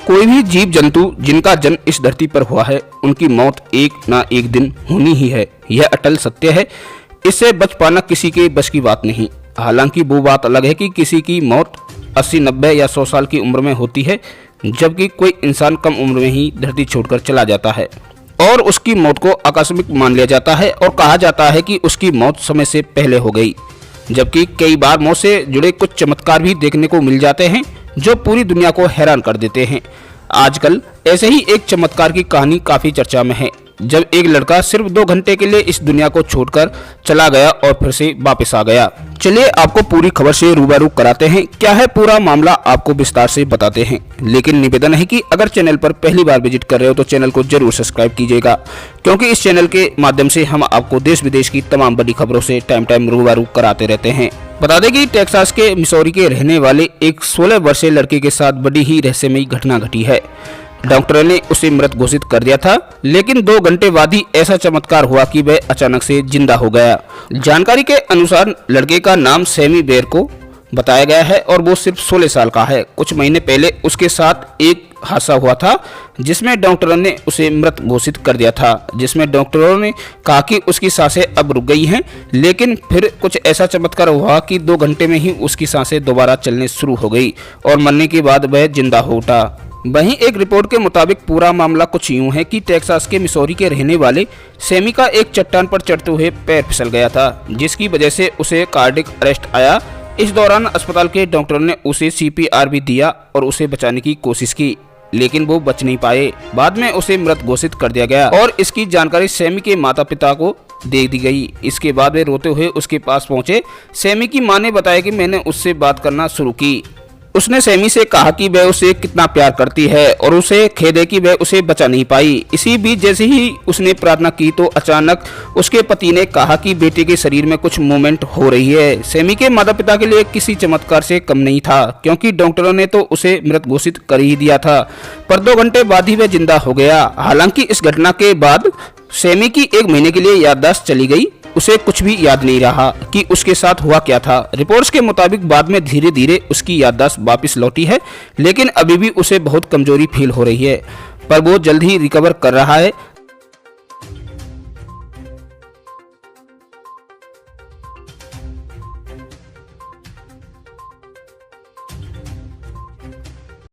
कोई भी जीव जंतु जिनका जन्म इस धरती पर हुआ है, उनकी मौत एक ना एक दिन होनी ही है। यह अटल सत्य है। इससे बच पाना किसी के बस की बात नहीं। हालांकि वो बात अलग है कि किसी की मौत 80, 90 या 100 साल की उम्र में होती है, जबकि कोई इंसान कम उम्र में ही धरती छोड़कर चला जाता है और उसकी मौत को आकस्मिक मान लिया जाता है और कहा जाता है कि उसकी मौत समय से पहले हो गई। जबकि कई बार मौत से जुड़े कुछ चमत्कार भी देखने को मिल जाते हैं जो पूरी दुनिया को हैरान कर देते हैं। आजकल ऐसे ही एक चमत्कार की कहानी काफी चर्चा में है, जब एक लड़का सिर्फ 2 घंटे के लिए इस दुनिया को छोड़कर चला गया और फिर से वापस आ गया। चलिए आपको पूरी खबर से रूबरू कराते हैं। क्या है पूरा मामला, आपको विस्तार से बताते हैं। लेकिन निवेदन है कि अगर चैनल पर पहली बार विजिट कर रहे हो तो चैनल को जरूर सब्सक्राइब कीजिएगा, क्योंकि इस चैनल के माध्यम से हम आपको देश विदेश की तमाम बड़ी खबरों से टाइम रूबरू कराते रहते हैं। बता दें कि टेक्सास के मिसौरी के रहने वाले एक 16 वर्षीय लड़के के साथ बड़ी ही रहस्यमयी घटना घटी है। डॉक्टर ने उसे मृत घोषित कर दिया था, लेकिन 2 घंटे बाद ही ऐसा चमत्कार हुआ कि वह अचानक से जिंदा हो गया। जानकारी के अनुसार लड़के का नाम सैमी बेर को बताया गया है और वो सिर्फ 16 साल का है। कुछ महीने पहले उसके साथ एक हादसा हुआ था जिसमें डॉक्टरों ने उसे मृत घोषित कर दिया था, जिसमें डॉक्टरों ने कहा कि उसकी सांसें अब रुक गई हैं। लेकिन फिर कुछ ऐसा चमत्कार हुआ कि 2 घंटे में ही उसकी सांसें दोबारा चलने शुरू हो गई और मरने के बाद वह जिंदा हो उठा। वहीं एक रिपोर्ट के मुताबिक पूरा मामला कुछ यूं है कि टेक्सास के मिसौरी के रहने वाले सैमी का एक चट्टान पर चढ़ते हुए पैर फिसल गया था, जिसकी वजह से उसे कार्डियक अरेस्ट आया। इस दौरान अस्पताल के डॉक्टर ने उसे CPR भी दिया और उसे बचाने की कोशिश की, लेकिन वो बच नहीं पाए। बाद में उसे मृत घोषित कर दिया गया और इसकी जानकारी सैमी के माता पिता को दे दी गई। इसके बाद वे रोते हुए उसके पास पहुंचे। सैमी की मां ने बताया कि मैंने उससे बात करना शुरू की। उसने सैमी से कहा कि वह उसे कितना प्यार करती है और उसे खेद है कि वह उसे बचा नहीं पाई। इसी बीच जैसे ही उसने प्रार्थना की तो अचानक उसके पति ने कहा कि बेटे के शरीर में कुछ मूवमेंट हो रही है। सैमी के माता पिता के लिए किसी चमत्कार से कम नहीं था, क्योंकि डॉक्टरों ने तो उसे मृत घोषित कर ही दिया था, पर 2 घंटे बाद ही वह जिंदा हो गया। हालांकि इस घटना के बाद सैमी की 1 महीने के लिए याददाश्त चली गई। उसे कुछ भी याद नहीं रहा कि उसके साथ हुआ क्या था। रिपोर्ट्स के मुताबिक बाद में धीरे धीरे उसकी याददाश्त वापस लौटी है, लेकिन अभी भी उसे बहुत कमजोरी फील हो रही है, पर वो जल्द ही रिकवर कर रहा है।